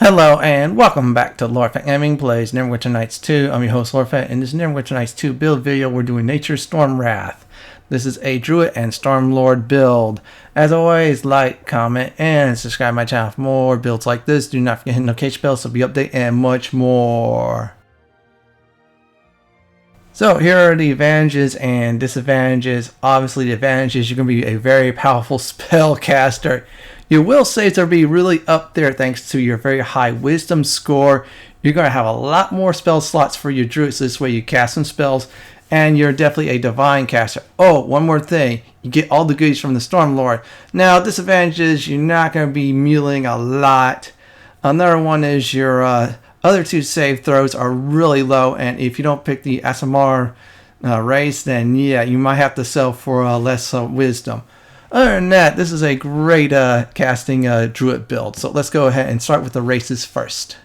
Hello and welcome back to Lord Gaming Plays Neverwinter Nights 2. I'm your host Lord. In this Neverwinter Nights 2 build video, we're doing Nature's Storm Wrath. This is a Druid and Stormlord build. As always, like, comment, and subscribe to my channel for more builds like this. Do not forget to hit the notification bell so be updated and much more. So here are the advantages and disadvantages. Obviously the advantages, you're going to be a very powerful spellcaster. Your will saves are be really up there thanks to your very high wisdom score. You're going to have a lot more spell slots for your druids, so this way you cast some spells, and you're definitely a divine caster. Oh, one more thing, you get all the goodies from the Stormlord. Now disadvantages, you're not going to be muling a lot. Another one is your other two save throws are really low, and if you don't pick the ASMR race, then yeah, you might have to sell for less wisdom. Other than that, this is a great casting druid build. So let's go ahead and start with the races first.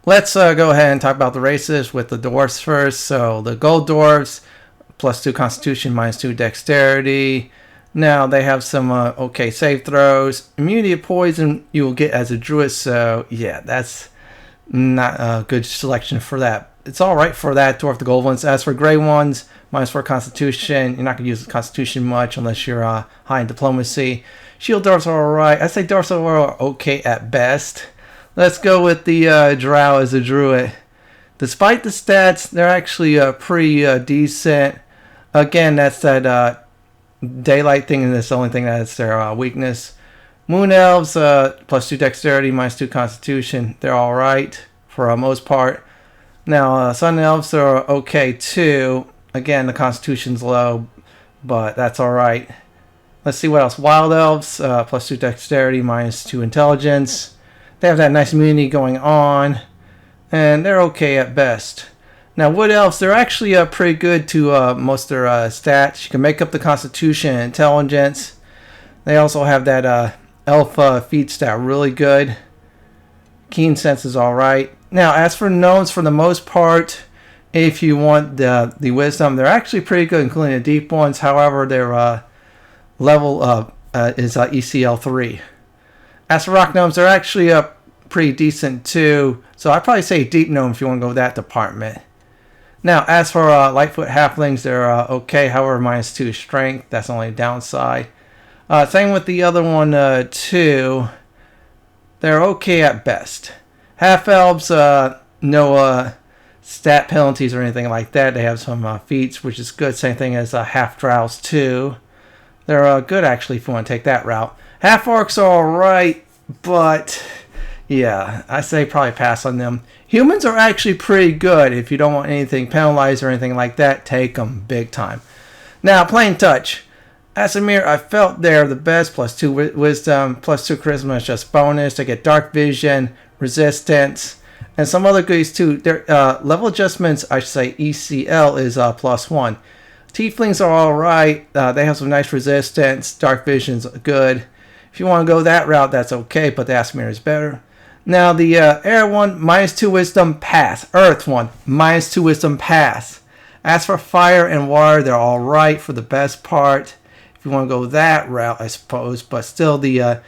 Let's go ahead and talk about the races with the dwarves first. So the gold dwarves, +2 constitution, -2 dexterity. Now they have some okay save throws. Immunity to poison you will get as a druid, so yeah, that's not a good selection for that. It's alright for that dwarf, the gold ones. As for gray ones, -4 constitution, you're not going to use the constitution much unless you're high in diplomacy. Shield dwarves are alright. I say dwarves are okay at best. Let's go with the drow as a druid. Despite the stats, they're actually pretty decent. Again, that's that daylight thing, and that's the only thing that's their weakness. Moon elves, +2 dexterity, -2 constitution. They're alright for the most part. Now, sun elves are okay too. Again, the constitution's low, but that's alright. Let's see what else. Wild elves, +2 dexterity, -2 intelligence. They have that nice immunity going on, and they're okay at best. Now, wood elves, they're actually pretty good to most of their stats. You can make up the constitution and intelligence. They also have that elf feats that are really good. Keen sense is alright. Now, as for gnomes, for the most part, if you want the wisdom, they're actually pretty good, including the deep ones. However, their level is ECL 3. As for rock gnomes, they're actually pretty decent too. So I'd probably say deep gnome if you want to go that department. Now, as for Lightfoot halflings, they're okay. However, -2 strength. That's the only downside. Same with the other one too. They're okay at best. Half elves, no stat penalties or anything like that. They have some feats, which is good. Same thing as half drows too. They're good actually if you want to take that route. Half orcs are alright, but yeah, I say probably pass on them. Humans are actually pretty good. If you don't want anything penalized or anything like that, take them big time. Now, plain touch. Asimir, I felt they're the best. +2 wisdom, +2 charisma is just bonus. They get dark vision, resistance, and some other goodies too. Their level adjustments, I should say ECL is +1. Tieflings are alright. They have some nice resistance. Dark vision's good. If you want to go that route, that's okay, but the Asimir is better. Now the air one, -2 wisdom, pass. Earth one, -2 wisdom, pass. As for fire and water, they're alright for the best part. If you want to go that route, I suppose, but still the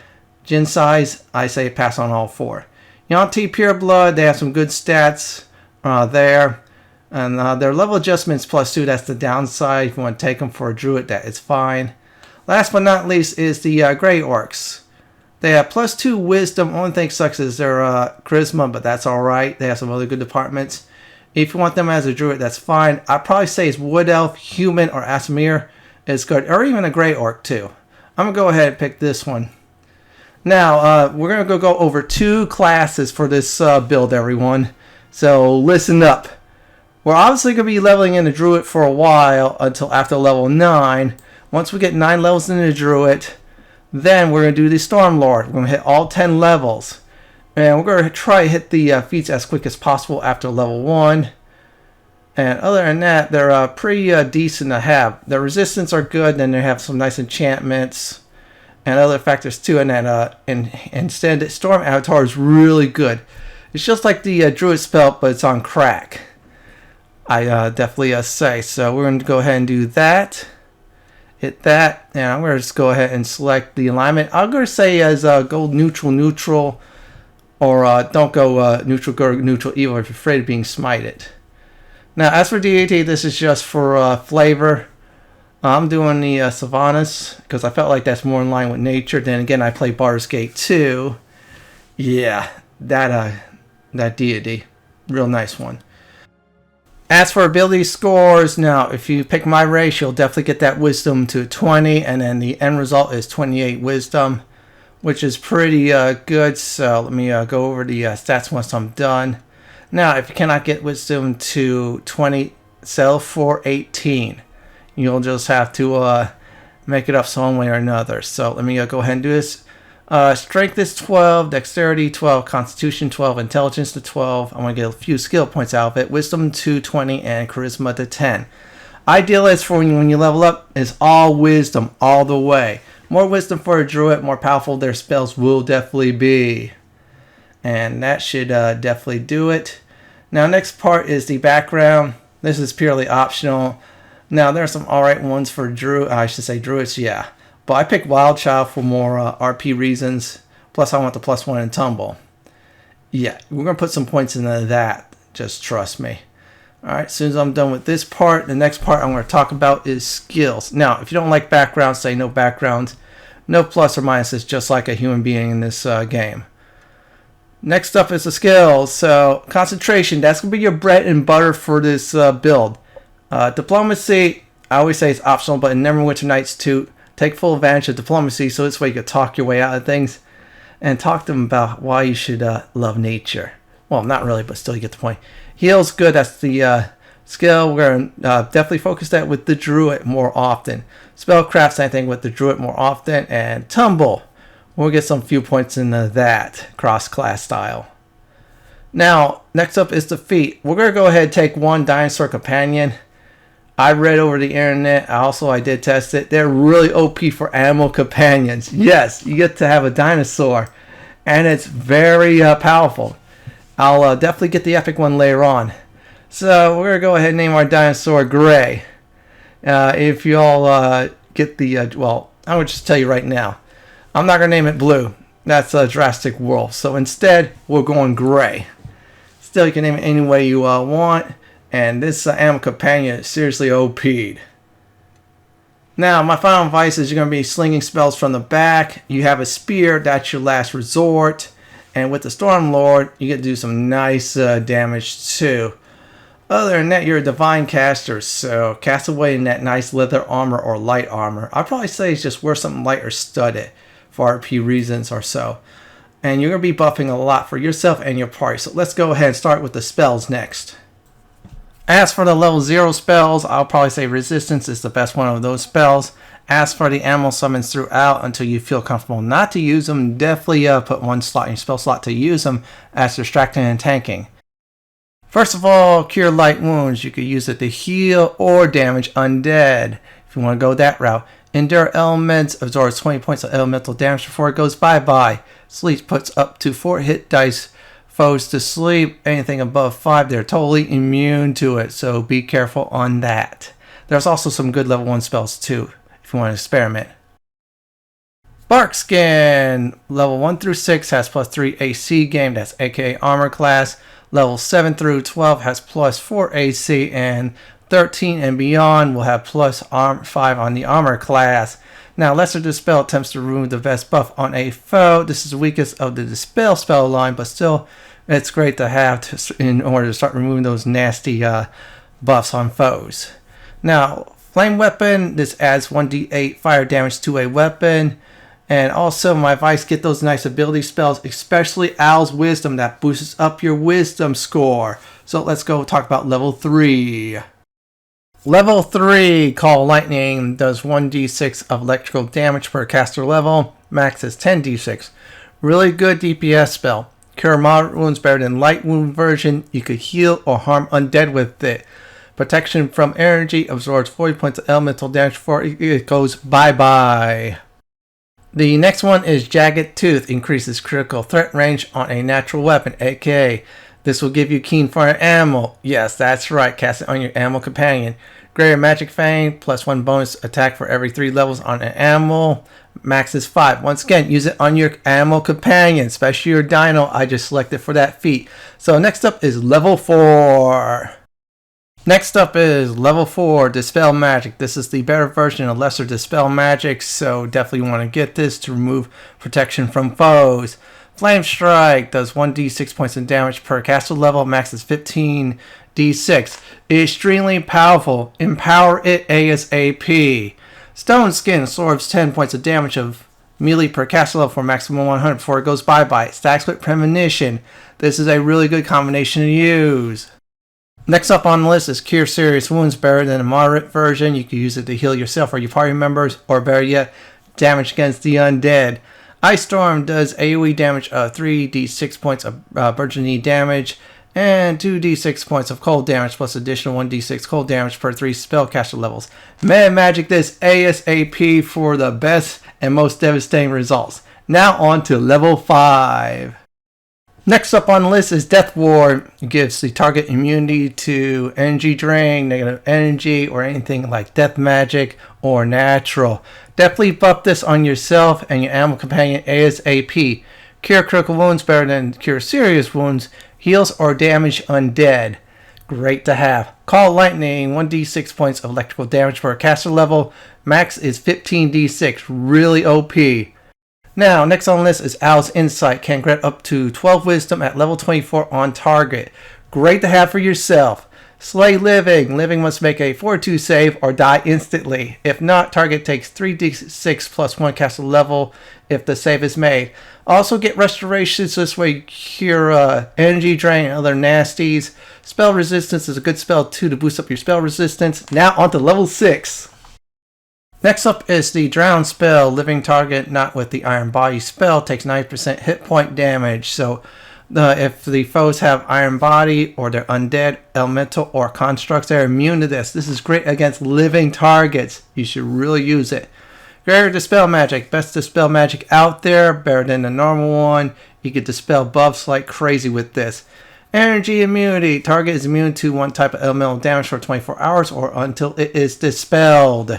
Jin size, I say pass on all 4. Yuan-Ti Pure Blood, they have some good stats there. And their level adjustments +2, that's the downside. If you want to take them for a druid, that is fine. Last but not least is the Grey Orcs. They have +2 wisdom. Only thing sucks is their charisma, but that's alright. They have some other good departments. If you want them as a druid, that's fine. I'd probably say it's Wood Elf, Human, or Asimir is good. Or even a Grey Orc too. I'm going to go ahead and pick this one. Now, we're going to go over 2 classes for this build, everyone. So, listen up. We're obviously going to be leveling in the Druid for a while until after level 9. Once we get 9 levels in the Druid, then we're going to do the Stormlord. We're going to hit all 10 levels. And we're going to try to hit the feats as quick as possible after level 1. And other than that, they're pretty decent to have. Their resistance are good, and they have some nice enchantments and other factors too. And that instead, Storm Avatar is really good. It's just like the Druid spell, but it's on crack. I definitely say. So we're going to go ahead and do that. Hit that, and I'm going to just go ahead and select the alignment. I'm going to say as go neutral, neutral, or don't go neutral, go neutral, evil if you're afraid of being smited. Now, as for Deity, this is just for flavor. I'm doing the Savannas because I felt like that's more in line with nature. Then again, I play Baldur's Gate 2. Yeah, that Deity, real nice one. As for ability scores, now if you pick my race, you'll definitely get that wisdom to 20, and then the end result is 28 wisdom, which is pretty good. So let me go over the stats once I'm done. Now, if you cannot get wisdom to 20, settle for 18. You'll just have to make it up some way or another. So let me go ahead and do this. Strength is 12, dexterity 12, constitution 12, intelligence to 12. I'm going to get a few skill points out of it. Wisdom to 20 and charisma to 10. Ideal is for when you level up is all wisdom all the way. More wisdom for a druid, more powerful their spells will definitely be. And that should definitely do it. Now next part is the background. This is purely optional. Now there are some alright ones for druids, yeah. But I picked Wild Child for more RP reasons. Plus, I want the +1 in Tumble. Yeah, we're going to put some points into that. Just trust me. Alright, as soon as I'm done with this part, the next part I'm going to talk about is skills. Now, if you don't like backgrounds, say no backgrounds. No plus or minuses, just like a human being in this game. Next up is the skills. So, concentration. That's going to be your bread and butter for this build. Diplomacy, I always say it's optional, but in Neverwinter Nights 2, take full advantage of diplomacy so this way you can talk your way out of things and talk to them about why you should love nature. Well, not really, but still you get the point. Heal's good. That's the skill. We're going to definitely focus that with the druid more often. Spellcraft, same thing with the druid more often. And tumble. We'll get some few points into that cross-class style. Now, next up is the feat. We're going to go ahead and take one dinosaur companion. I read over the internet. I did test it. They're really OP for animal companions. Yes, you get to have a dinosaur, and it's very powerful. I'll definitely get the epic one later on. So we're gonna go ahead and name our dinosaur Gray. If you all get the well, I would just tell you right now. I'm not gonna name it Blue. That's a drastic wolf. So instead, we're going Gray. Still, you can name it any way you want. And this animal companion is seriously OP'd. Now, my final advice is you're going to be slinging spells from the back. You have a spear, that's your last resort. And with the Stormlord, you get to do some nice damage too. Other than that, you're a divine caster, so cast away in that nice leather armor or light armor. I'd probably say it's just wear something light or studded for RP reasons or so. And you're going to be buffing a lot for yourself and your party. So let's go ahead and start with the spells next. As for the level 0 spells, I'll probably say Resistance is the best one of those spells. As for the animal summons throughout until you feel comfortable not to use them, definitely put one slot in your spell slot to use them as distracting and tanking. First of all, Cure Light Wounds. You could use it to heal or damage undead if you want to go that route. Endure Elements absorbs 20 points of elemental damage before it goes bye-bye. Sleep puts up to 4 hit dice foes to sleep. Anything above 5, they're totally immune to it, so be careful on that. There's also some good level 1 spells too, if you want to experiment. Bark Skin, level 1 through 6 has +3 AC game, that's aka armor class. Level 7 through 12 has +4 AC, and 13 and beyond will have +5 on the armor class. Now, Lesser Dispel attempts to remove the best buff on a foe. This is the weakest of the Dispel spell line, but still, it's great to have in order to start removing those nasty buffs on foes. Now, Flame Weapon, this adds 1d8 fire damage to a weapon. And also, my advice, get those nice ability spells, especially Owl's Wisdom, that boosts up your Wisdom score. So let's go talk about level 3. Level 3, Call Lightning, does 1d6 of electrical damage per caster level. Max is 10d6. Really good DPS spell. Cure moderate wounds better than light wound version. You could heal or harm undead with it. Protection from energy, absorbs 40 points of elemental damage before it goes bye-bye. The next one is Jagged Tooth, increases critical threat range on a natural weapon, aka this will give you keen for an animal. Yes, that's right, cast it on your animal companion. Greater Magic Fang, plus 1 bonus attack for every 3 levels on an animal. Max is 5. Once again, use it on your animal companion, especially your dino. I just selected for that feat. So next up is level 4. Next up is level 4, Dispel Magic. This is the better version of Lesser Dispel Magic, so definitely want to get this to remove protection from foes. Flame Strike does 1d6 points of damage per caster level, max is 15d6. Extremely powerful. Empower it ASAP. Stone Skin absorbs 10 points of damage of melee per caster level for maximum 100 before it goes bye-bye. Stacks with Premonition. This is a really good combination to use. Next up on the list is Cure Serious Wounds, better than a moderate version. You can use it to heal yourself or your party members, or better yet, damage against the undead. Ice Storm does AoE damage of 3d6 points of burgeoning damage, and 2d6 points of cold damage, plus additional 1d6 cold damage per 3 spellcaster levels. Meta Magic this ASAP for the best and most devastating results. Now on to level 5. Next up on the list is Death Ward. It gives the target immunity to energy drain, negative energy, or anything like death magic or natural. Definitely buff this on yourself and your animal companion ASAP. Cure critical wounds better than cure serious wounds. Heals or damage undead. Great to have. Call Lightning, 1d6 points of electrical damage for a caster level. Max is 15d6. Really OP. Now, next on the list is Owl's Insight. Can grant up to 12 wisdom at level 24 on target. Great to have for yourself. Slay Living. Living must make a Fortitude save or die instantly. If not, target takes 3d6 plus 1 caster level if the save is made. Also get Restoration, so this way you cure energy drain and other nasties. Spell Resistance is a good spell too to boost up your spell resistance. Now on to level 6. Next up is the Drown spell. Living target not with the Iron Body spell takes 90% hit point damage. So if the foes have Iron Body or they're undead, elemental, or constructs, they're immune to this. This is great against living targets. You should really use it. Greater Dispel Magic. Best Dispel Magic out there. Better than the normal one. You can dispel buffs like crazy with this. Energy Immunity. Target is immune to one type of elemental damage for 24 hours or until it is dispelled.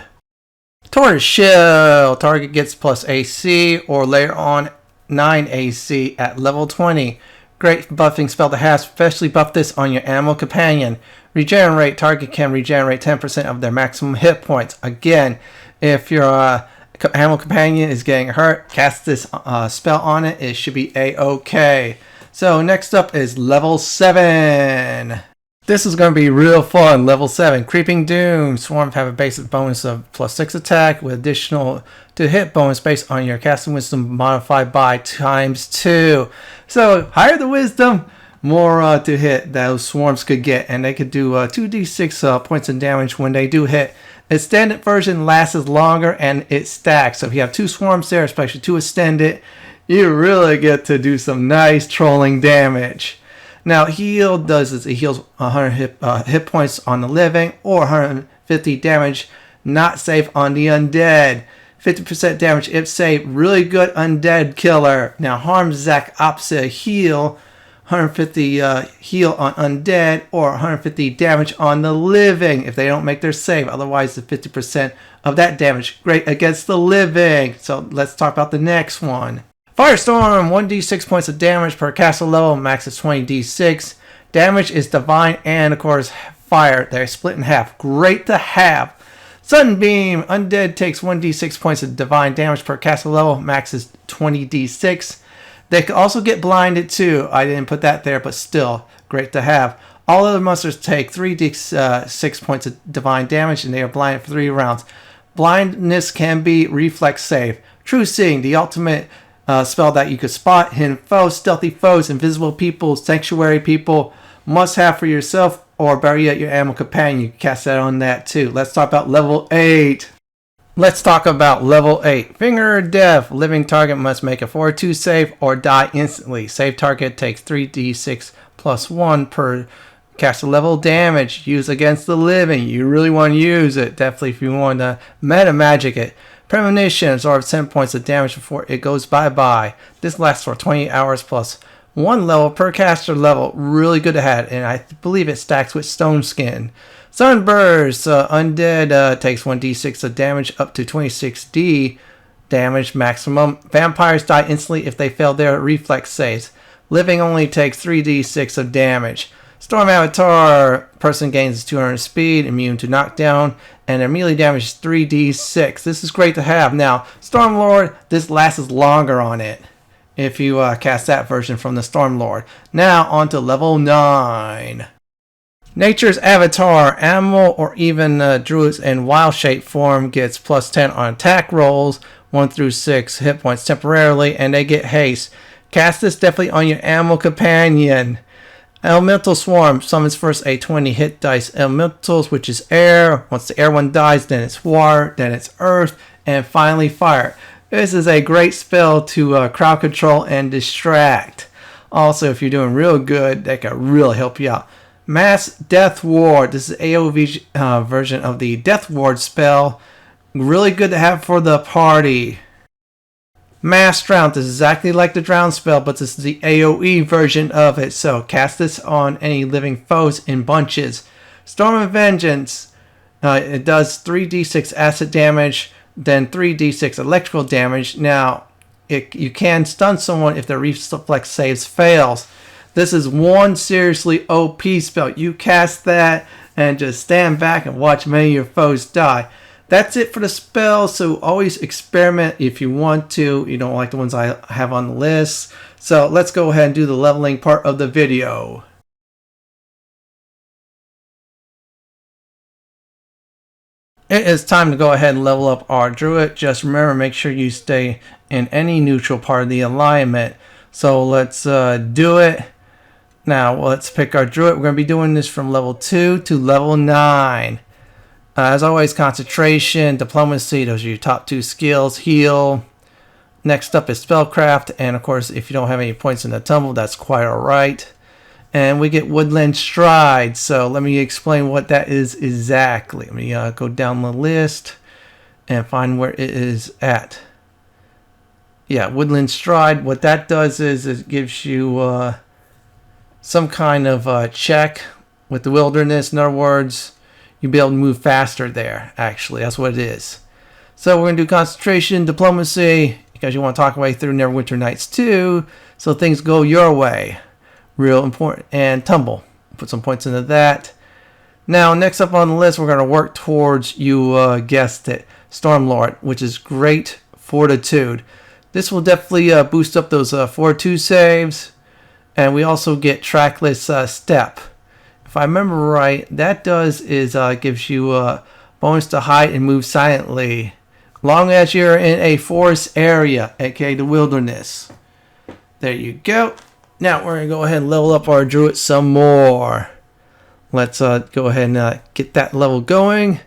Tortoise Shell. Target gets plus AC or layer on 9 AC at level 20. Great buffing spell to have, especially buff this on your animal companion. Regenerate. Target can regenerate 10% of their maximum hit points. Again, if your animal companion is getting hurt, cast this spell on it. It should be A-OK. So next up is level 7. This is going to be real fun. Level 7, Creeping Doom. Swarms have a basic bonus of plus 6 attack with additional to hit bonus based on your casting wisdom modified by ×2. So higher the wisdom, more to hit those swarms could get. And they could do 2d6 points of damage when they do hit. Extended version lasts longer and it stacks. So if you have 2 swarms there, especially 2 extended, you really get to do some nice trolling damage. Now, heal does is it heals 100 hit points on the living or 150 damage not safe on the undead. 50% damage if safe. Really good undead killer. Now, harm exact opposite heal. 150 heal on undead or 150 damage on the living if they don't make their save. Otherwise, the 50% of that damage. Great against the living. So let's talk about the next one. Firestorm, 1d6 points of damage per caster level, max is 20d6. Damage is divine and, of course, fire. They're split in half. Great to have. Sunbeam, undead takes 1d6 points of divine damage per caster level, max is 20d6. They can also get blinded too. I didn't put that there, but still, great to have. All other monsters take 3d6 points of divine damage and they are blinded for 3 rounds. Blindness can be reflex save. True Seeing, the ultimate spell that you could spot hidden foes, stealthy foes, invisible people, sanctuary people. Must have for yourself or better yet your animal companion. You can cast that on that too. Let's talk about level 8. Let's talk about level 8. Finger of Death. Living target must make a Fortitude save or die instantly. Save target takes 3d6 plus 1 per caster level damage. Use against the living. You really want to use it. Definitely if you want to meta magic it. Premonition absorbs 10 points of damage before it goes bye-bye. This lasts for 20 hours plus 1 level per caster level. Really good to have, and I believe it stacks with Stone Skin. Sunburst, undead takes 1d6 of damage up to 26d damage maximum. Vampires die instantly if they fail their reflex saves. Living only takes 3d6 of damage. Storm Avatar, person gains 200 speed, immune to knockdown, and their melee damage is 3d6. This is great to have. Now, Stormlord, this lasts longer on it if you cast that version from the Stormlord. Now, on to level 9. Nature's Avatar, animal or even druids in wild shape form gets plus 10 on attack rolls, 1 through 6 hit points temporarily, and they get haste. Cast this definitely on your animal companion. Elemental Swarm summons first a 20 hit dice elementals, which is air. Once the air one dies, then it's water, then it's earth, and finally fire. This is a great spell to crowd control and distract. Also, if you're doing real good, that can really help you out. Mass Death Ward. This is AoE version of the Death Ward spell. Really good to have for the party. Mass Drown. This is exactly like the Drown spell, but this is the AoE version of it. So cast this on any living foes in bunches. Storm of Vengeance. It does 3d6 acid damage, then 3d6 electrical damage. Now, you can stun someone if their reflex saves fails. This is one seriously OP spell. You cast that and just stand back and watch many of your foes die. That's it for the spell, so always experiment if you want to. You don't like the ones I have on the list. So let's go ahead and do the leveling part of the video. It is time to go ahead and level up our druid. Just remember, make sure you stay in any neutral part of the alignment. So let's do it. Now let's pick our druid. We're going to be doing this from level 2 to level 9. As always, concentration, diplomacy, those are your top 2 skills. Heal. Next up is spellcraft, and of course, if you don't have any points in the tumble, that's quite alright. And we get woodland stride. So let me explain what that is exactly. Let me go down the list and find where it is at. Yeah, woodland stride. What that does is it gives you some kind of check with the wilderness. In other words, you'll be able to move faster there, actually. That's what it is. So we're going to do concentration, diplomacy, because you want to talk your way through Neverwinter Nights 2, so things go your way. Real important. And tumble. Put some points into that. Now, next up on the list, we're going to work towards, you guessed it, Stormlord, which is great fortitude. This will definitely boost up those fortitude saves. And we also get trackless step. If I remember right, that does is gives you a bonus to hide and move silently, long as you're in a forest area, aka the wilderness. There you go. Now we're gonna go ahead and level up our druid some more. Let's go ahead and get that level going.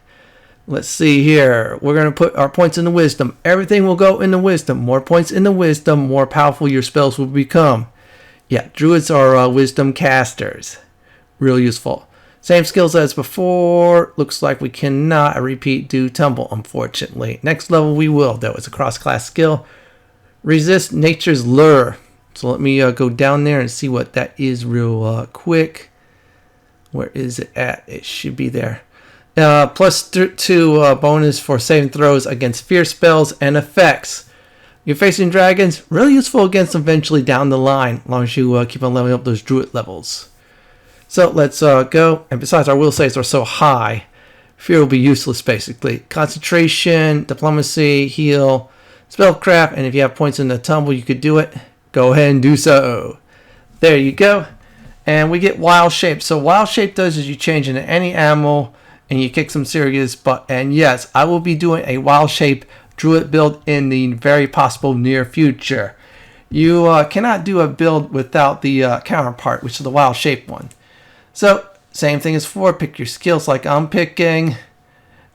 Let's see here. We're gonna put our points in the wisdom. Everything will go in the wisdom. More points in the wisdom, more powerful your spells will become. Yeah, druids are wisdom casters. Real useful. Same skills as before. Looks like we cannot repeat do tumble, unfortunately. Next level we will, though. It's a cross-class skill. Resist nature's lure. So let me go down there and see what that is real quick. Where is it at? It should be there. Plus 2 bonus for saving throws against fierce spells and effects. You're facing dragons, really useful against them eventually down the line, as long as you keep on leveling up those druid levels. So let's go. And besides, our will saves are so high, fear will be useless basically. Concentration, diplomacy, heal, spellcraft, and if you have points in the tumble, you could do it. Go ahead and do so. There you go. And we get wild shape. So wild shape does is you change into any animal and you kick some serious butt. And yes, I will be doing a wild shape druid build in the very possible near future. You cannot do a build without the counterpart, which is the wild shape one. So same thing as before, pick your skills like I'm picking.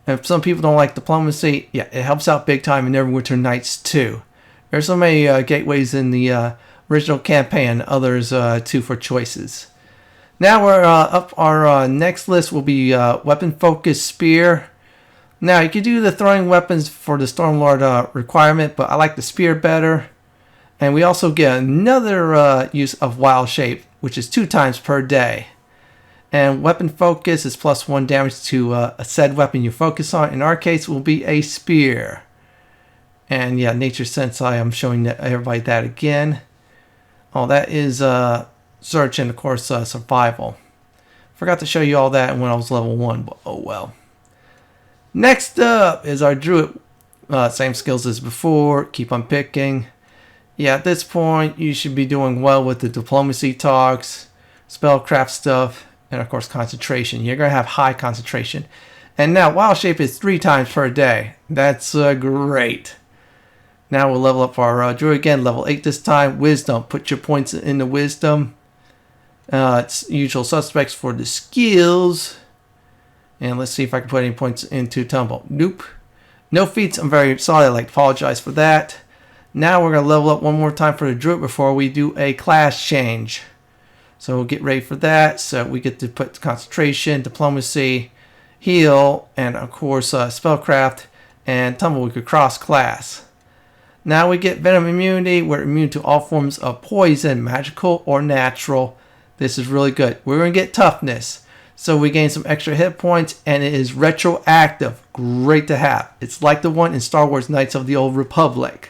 And if some people don't like diplomacy, yeah, it helps out big time in Neverwinter Nights 2. There's so many gateways in the original campaign, others too for choices. Now we're up. Our next list will be weapon focused spear. Now, you can do the throwing weapons for the Stormlord requirement, but I like the spear better. And we also get another use of Wild Shape, which is 2 times per day. And weapon focus is +1 damage to a said weapon you focus on. In our case, it will be a spear. And yeah, Nature Sense, I'm showing everybody that again. Oh, that is search and of course survival. Forgot to show you all that when I was level 1, but oh well. Next up is our Druid. Same skills as before. Keep on picking. Yeah, at this point, you should be doing well with the diplomacy talks, spellcraft stuff, and of course concentration. You're going to have high concentration. And now Wild Shape is 3 times per day. That's great. Now we'll level up our Druid again, level 8 this time. Wisdom. Put your points in the Wisdom. It's usual suspects for the skills. And let's see if I can put any points into Tumble. Nope. No feats. I'm very sorry. I'd like to apologize for that. Now we're going to level up one more time for the Druid before we do a class change. So we'll get ready for that. So we get to put concentration, diplomacy, heal, and of course spellcraft and Tumble. We could cross class. Now we get Venom immunity. We're immune to all forms of poison, magical or natural. This is really good. We're going to get toughness. So we gain some extra hit points and it is retroactive. Great to have. It's like the one in Star Wars Knights of the Old Republic.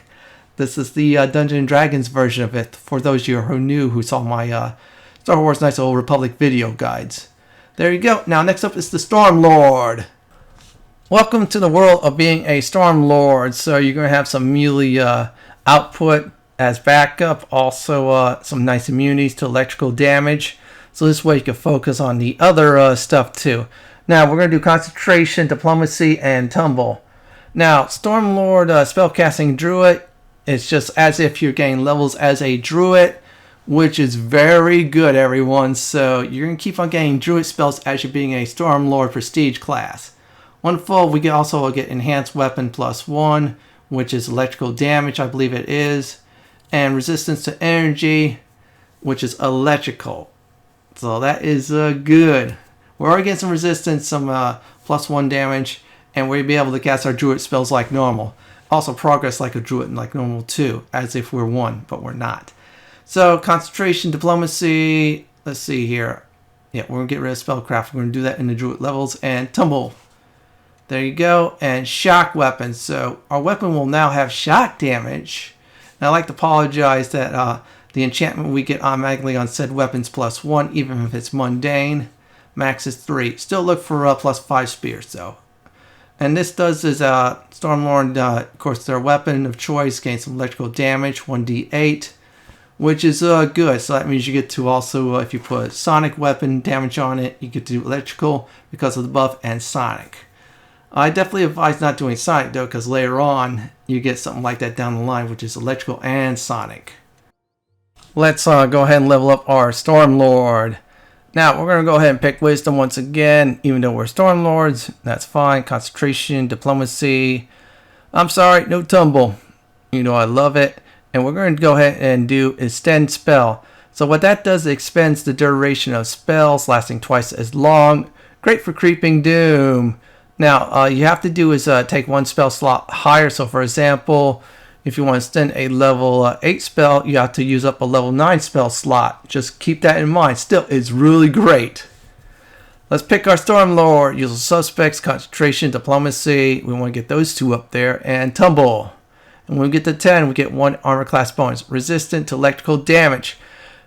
This is the Dungeons & Dragons version of it for those of you who knew who saw my Star Wars Knights of the Old Republic video guides. There you go. Now next up is the Stormlord. Welcome to the world of being a Stormlord. So you're going to have some melee output as backup. Also some nice immunities to electrical damage. So this way you can focus on the other stuff too. Now we're going to do concentration, diplomacy, and tumble. Now Stormlord spellcasting Druid. It's just as if you're getting levels as a Druid, which is very good, everyone. So you're going to keep on getting Druid spells as you're being a Stormlord Prestige class. Wonderful. We can also get Enhanced Weapon +1, which is electrical damage, I believe it is. And Resistance to Energy, which is electrical. So that is good. We're already getting some resistance, some +1 damage, and we'll be able to cast our Druid spells like normal. Also progress like a Druid and like normal too, as if we're 1, but we're not. So concentration, diplomacy, let's see here. Yeah, we're going to get rid of spellcraft. We're going to do that in the Druid levels. And tumble. There you go. And shock weapons. So our weapon will now have shock damage. And I'd like to apologize that the enchantment we get automatically on said weapons +1, even if it's mundane. Max is 3. Still look for +5 spears though. And this does is Stormlord, of course, their weapon of choice gains some electrical damage, 1d8, which is good. So that means you get to also, if you put sonic weapon damage on it, you get to do electrical because of the buff and sonic. I definitely advise not doing sonic though, because later on you get something like that down the line, which is electrical and sonic. Let's go ahead and level up our Stormlord. Now, we're going to go ahead and pick Wisdom once again, even though we're Stormlords. That's fine. Concentration, diplomacy. I'm sorry, no tumble. You know I love it. And we're going to go ahead and do Extend Spell. So what that does, it extends the duration of spells, lasting twice as long. Great for Creeping Doom. Now, all you have to do is take one spell slot higher. So, for example, if you want to extend a level 8 spell, you have to use up a level 9 spell slot. Just keep that in mind. Still, it's really great. Let's pick our Stormlord. Usual suspects, concentration, diplomacy. We want to get those 2 up there. And tumble. And when we get to 10, we get 1 armor class bonus. Resistant to electrical damage.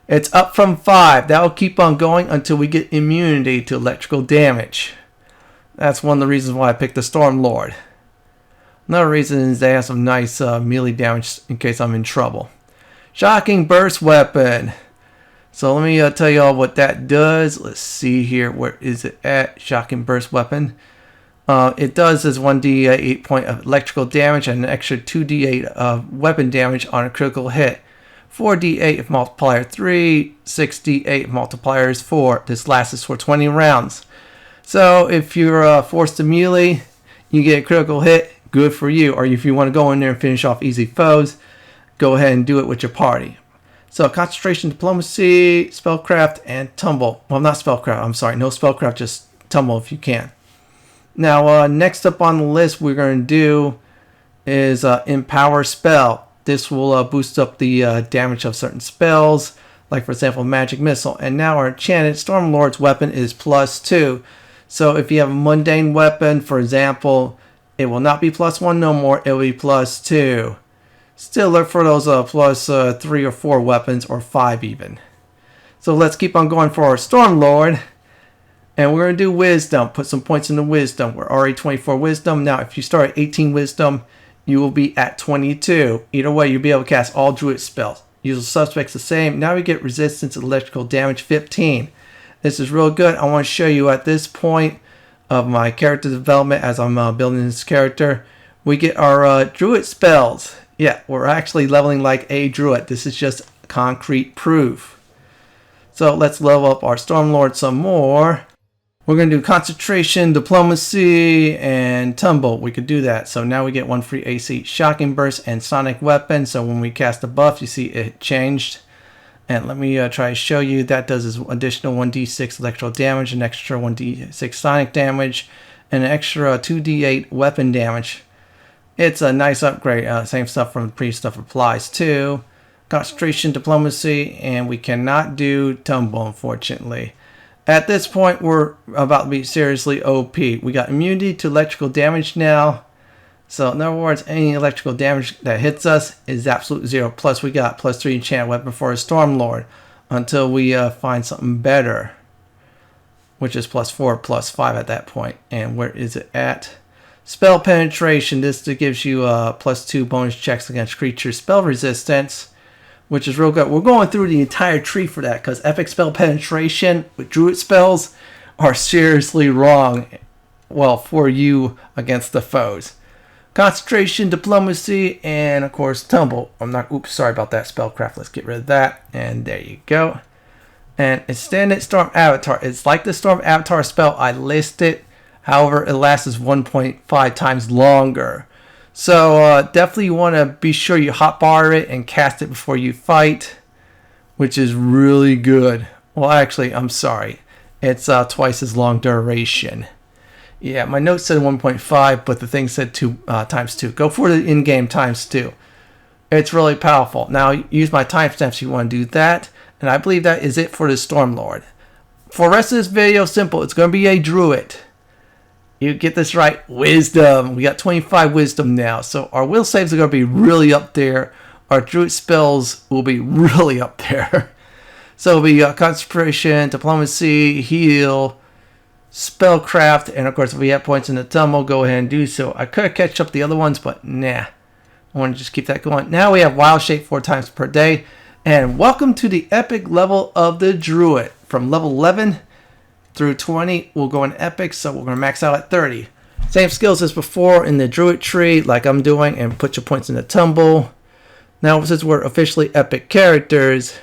It's up from 5. That will keep on going until we get immunity to electrical damage. That's one of the reasons why I picked the Stormlord. Another reason is they have some nice melee damage in case I'm in trouble. Shocking Burst Weapon. So let me tell you all what that does. Let's see here. Where is it at? Shocking Burst Weapon. It does is 1d8 point of electrical damage and an extra 2d8 of weapon damage on a critical hit. 4d8 if multiplier 3, 6d8 if multiplier is 4. This lasts for 20 rounds. So if you're forced to melee, you get a critical hit. Good for you. Or if you want to go in there and finish off easy foes, go ahead and do it with your party. So concentration, diplomacy, spellcraft, and tumble. Well, not spellcraft. I'm sorry. No spellcraft. Just tumble if you can. Now, next up on the list we're going to do is Empower Spell. This will boost up the damage of certain spells, like for example Magic Missile. And now our enchanted Stormlord's weapon is +2. So if you have a mundane weapon, for example, it will not be +1 no more, it will be +2. Still look for those +3 or 4 weapons, or 5 even. So let's keep on going for our Stormlord. And we're going to do Wisdom. Put some points into Wisdom. We're already 24 Wisdom. Now, if you start at 18 Wisdom, you will be at 22. Either way, you'll be able to cast all Druid spells. Usual suspects the same. Now we get Resistance to Electrical Damage 15. This is real good. I want to show you at this point of my character development as I'm building this character. We get our Druid spells. Yeah, we're actually leveling like a Druid. This is just concrete proof. So let's level up our Stormlord some more. We're going to do Concentration, Diplomacy, and Tumble. We could do that. So now we get 1 free AC, Shocking Burst, and Sonic Weapon. So when we cast a buff, you see it changed. And let me try to show you. That does is additional 1d6 electrical damage, an extra 1d6 sonic damage, and an extra 2d8 weapon damage. It's a nice upgrade. Same stuff from the previous stuff applies too. Concentration, Diplomacy, and we cannot do Tumble, unfortunately. At this point, we're about to be seriously OP. We got immunity to electrical damage now. So in other words, any electrical damage that hits us is absolute 0. Plus we got +3 enchant weapon for a Stormlord until we find something better, which is +4, +5 at that point. And where is it at? Spell Penetration. This gives you +2 bonus checks against creature spell resistance, which is real good. We're going through the entire tree for that because epic spell penetration with Druid spells are seriously wrong. Well, for you against the foes. Concentration, Diplomacy, and of course Tumble. Sorry about that spellcraft. Let's get rid of that. And there you go. And Extended Storm Avatar. It's like the Storm Avatar spell I listed. However, it lasts 1.5 times longer. So definitely you want to be sure you hotbar it and cast it before you fight, which is really good. Well, actually, I'm sorry. It's twice as long duration. Yeah, my notes said 1.5, but the thing said ×2. Go for the in-game ×2. It's really powerful. Now, use my timestamps if you want to do that. And I believe that is it for the Stormlord. For the rest of this video, simple. It's going to be a Druid. You get this right. Wisdom. We got 25 Wisdom now. So our will saves are going to be really up there. Our Druid spells will be really up there. So we got Concentration, Diplomacy, Heal, Spellcraft, and of course if we have points in the Tumble, go ahead and do so. I could catch up the other ones, but nah. I want to just keep that going. Now we have Wild Shape 4 times per day. And welcome to the epic level of the Druid. From level 11 through 20, we'll go in epic, so we're going to max out at 30. Same skills as before in the Druid tree, like I'm doing, and put your points in the Tumble. Now, since we're officially epic characters,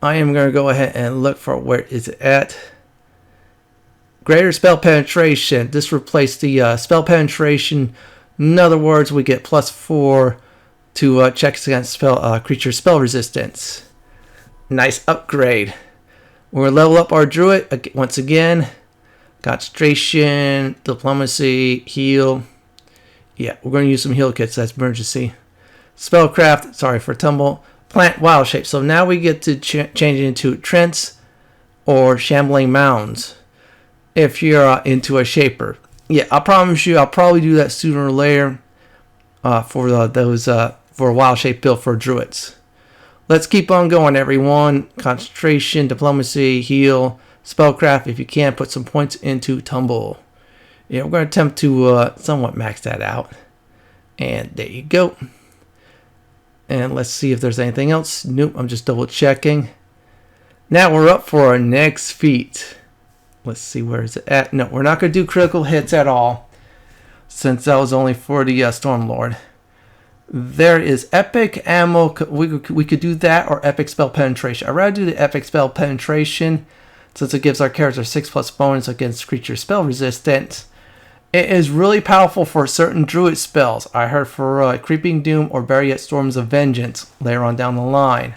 I am going to go ahead and look for where is it at. Greater spell penetration. This replaced the spell penetration. In other words, we get +4 to checks against creature spell resistance. Nice upgrade. We're going to level up our Druid once again. Concentration, Diplomacy, Heal. Yeah, we're going to use some heal kits. That's emergency. Spellcraft, sorry for Tumble. Plant Wild Shape. So now we get to change it into Trents or Shambling Mounds if you're into a Shaper. Yeah, I promise you I'll probably do that sooner or later for a Wild Shape build for Druids. Let's keep on going, everyone. Concentration, Diplomacy, Heal, Spellcraft. If you can, put some points into Tumble. Yeah, we're going to attempt to somewhat max that out. And there you go. And let's see if there's anything else. Nope, I'm just double checking. Now we're up for our next feat. Let's see, where is it at? No, we're not going to do critical hits at all, since that was only for the Stormlord. There is epic ammo. We could do that or epic spell penetration. I'd rather do the epic spell penetration, since it gives our character 6+ bonus against creature spell resistance. It is really powerful for certain Druid spells. I heard for Creeping Doom or Bury at Storms of Vengeance later on down the line.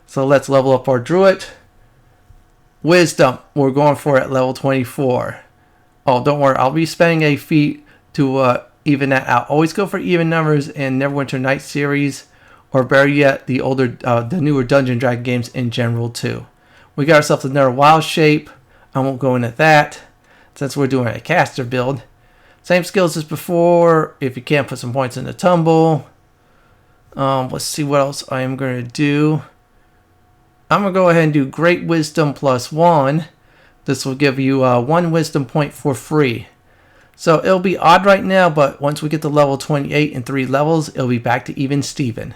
So let's level up our Druid. Wisdom, we're going for at level 24. Oh, don't worry, I'll be spending a feat to even that out. Always go for even numbers in Neverwinter Nights series. or better yet, the newer Dungeon Dragon games in general too. We got ourselves another wild shape. I won't go into that since we're doing a caster build. Same skills as before. If you can't, put some points in the tumble. Let's see what else I am going to do. I'm going to go ahead and do Great Wisdom +1. This will give you 1 wisdom point for free. So it'll be odd right now, but once we get to level 28 in 3 levels, it'll be back to even Steven.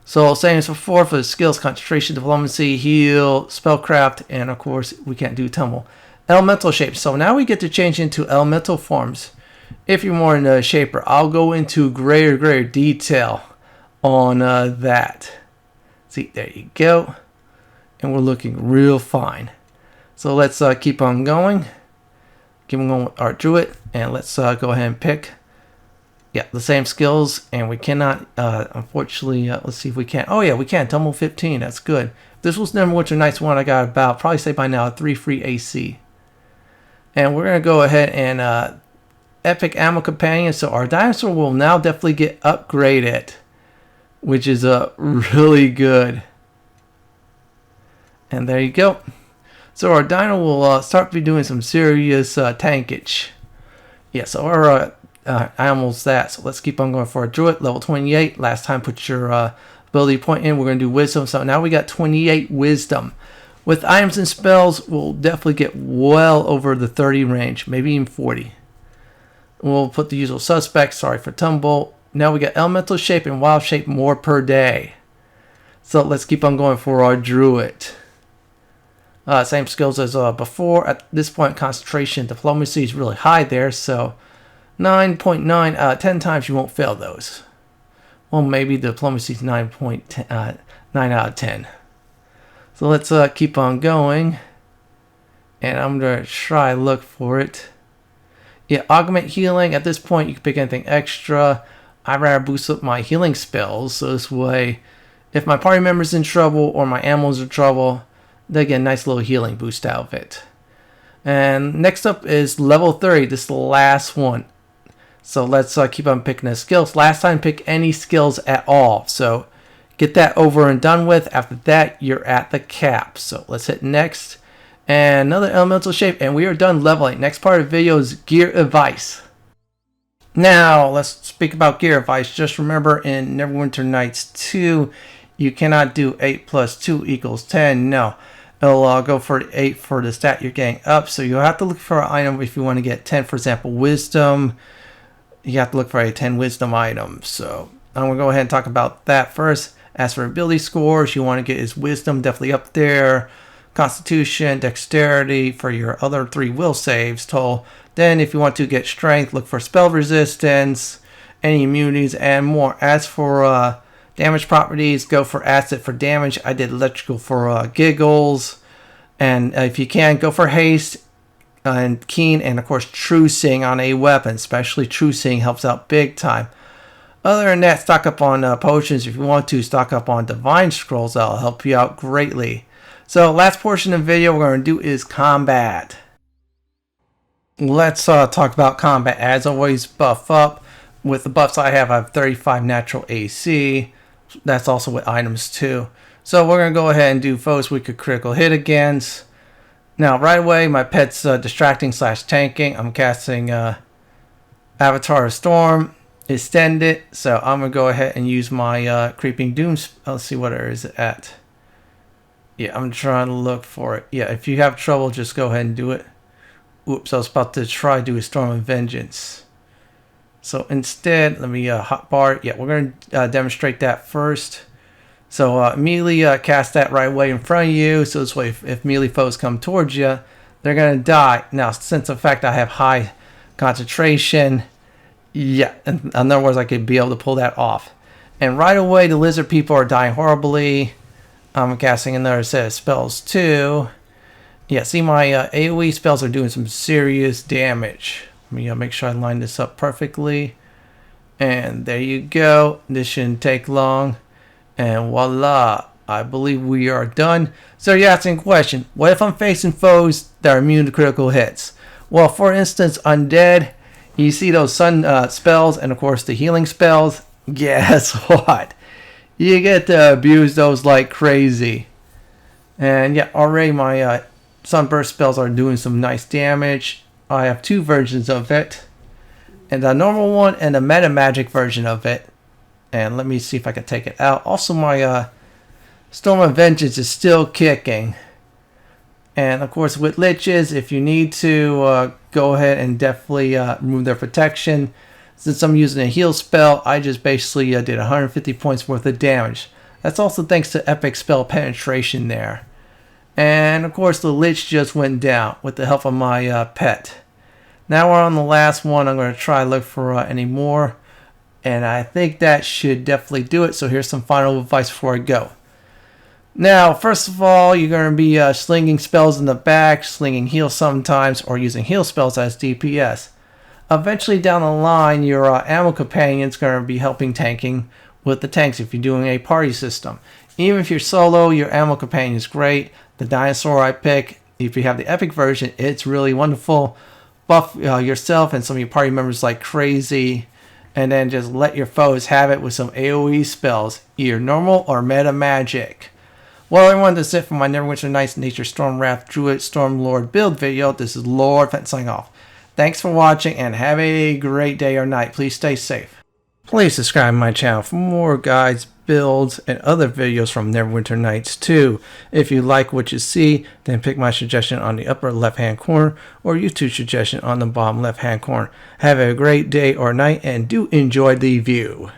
So same as before for the skills: concentration, diplomacy, heal, spellcraft, and of course we can't do tumble. Elemental shape. So now we get to change into elemental forms. If you're more into shaper, I'll go into greater detail on that. See, there you go. And we're looking real fine. So let's keep on going. Keep on going with our druid, and let's go ahead and pick the same skills. And we cannot unfortunately let's see if we can. Oh yeah, we can. Tumble 15, that's good. If this was Neverwinter Nights 1, I got about, probably say by now, 3 free AC. And we're gonna go ahead and epic ammo companion. So our dinosaur will now definitely get upgraded, which is really good. And there you go. So our dino will start to be doing some serious tankage. Yeah, so our animal's that. So let's keep on going for our druid, level 28. Last time, put your ability point in. We're going to do wisdom. So now we got 28 wisdom. With items and spells, we'll definitely get well over the 30 range, maybe even 40. We'll put the usual suspects. Sorry for tumble. Now we got elemental shape and wild shape more per day. So let's keep on going for our druid. Same skills as before. At this point, concentration, diplomacy is really high there. So 9.9, 10 times you won't fail those. Well, maybe diplomacy is 9.9 out of 10. So let's keep on going. And I'm going to try look for it. Yeah, augment healing. At this point, you can pick anything extra. I'd rather boost up my healing spells. So this way, if my party member's in trouble or my animals are in trouble, they get a nice little healing boost out of it. And next up is level 30. This is the last one. So let's keep on picking the skills. Last time, pick any skills at all. So get that over and done with. After that, you're at the cap. So let's hit next. And another elemental shape. And we are done leveling. Next part of the video is gear advice. Now, let's speak about gear advice. Just remember, in Neverwinter Nights 2, you cannot do 8 plus 2 equals 10. No. It'll go for 8 for the stat you're getting up. So you'll have to look for an item if you want to get 10. For example, wisdom. You have to look for a 10 wisdom item. So I'm going to go ahead and talk about that first. As for ability scores, you want to get his wisdom definitely up there. Constitution, dexterity for your other 3 will saves total. Then if you want to get strength, look for spell resistance, any immunities, and more. As for damage properties, go for acid for damage. I did electrical for giggles. And if you can, go for haste and keen, and of course true seeing on a weapon. Especially true seeing helps out big time. Other than that, stock up on potions. If you want to, stock up on divine scrolls. That'll help you out greatly. So last portion of the video we're going to do is combat. Let's talk about combat. As always, buff up. With the buffs I have 35 natural AC. That's also with items too. So we're going to go ahead and do foes we could critical hit against. Now right away, my pet's distracting / tanking. I'm casting Avatar of Storm. Extended. So I'm going to go ahead and use my Creeping Doom. Let's see what area is it at. Yeah, I'm trying to look for it. Yeah, if you have trouble, just go ahead and do it. Oops, I was about to try to do a Storm of Vengeance. So instead, let me hotbar it. Yeah, we're going to demonstrate that first. So immediately cast that right away in front of you. So this way, if melee foes come towards you, they're going to die. Now, since the fact I have high concentration, yeah, in other words, I could be able to pull that off. And right away, the lizard people are dying horribly. I'm casting another set of spells too. Yeah, see my AoE spells are doing some serious damage. Let me make sure I line this up perfectly. And there you go. This shouldn't take long. And voila. I believe we are done. So you're asking a question. What if I'm facing foes that are immune to critical hits? Well, for instance, undead. You see those sun spells and of course the healing spells. Guess what? You get to abuse those like crazy. And yeah, already my sunburst spells are doing some nice damage. I have two versions of it, and the normal one and the meta magic version of it. And let me see if I can take it out. Also, my Storm of Vengeance is still kicking. And of course, with liches, if you need to go ahead and definitely remove their protection. Since I'm using a heal spell, I just basically did 150 points worth of damage. That's also thanks to epic spell penetration there. And of course, the lich just went down with the help of my pet. Now we're on the last one. I'm going to try to look for any more. And I think that should definitely do it. So here's some final advice before I go. Now, first of all, you're going to be slinging spells in the back, slinging heal sometimes, or using heal spells as DPS. Eventually down the line, your ammo companion's going to be helping tanking with the tanks if you're doing a party system. Even if you're solo, your ammo companion is great. The dinosaur I pick, if you have the epic version, it's really wonderful. Buff yourself and some of your party members like crazy. And then just let your foes have it with some AoE spells, either normal or meta magic. Well, everyone, that's it for my Neverwinter Nights Nature Stormwrath Druid Stormlord build video. This is Lord Fenton signing off. Thanks for watching and have a great day or night. Please stay safe. Please subscribe to my channel for more guides, builds, and other videos from Neverwinter Nights 2. If you like what you see, then pick my suggestion on the upper left hand corner or YouTube suggestion on the bottom left hand corner. Have a great day or night and do enjoy the view.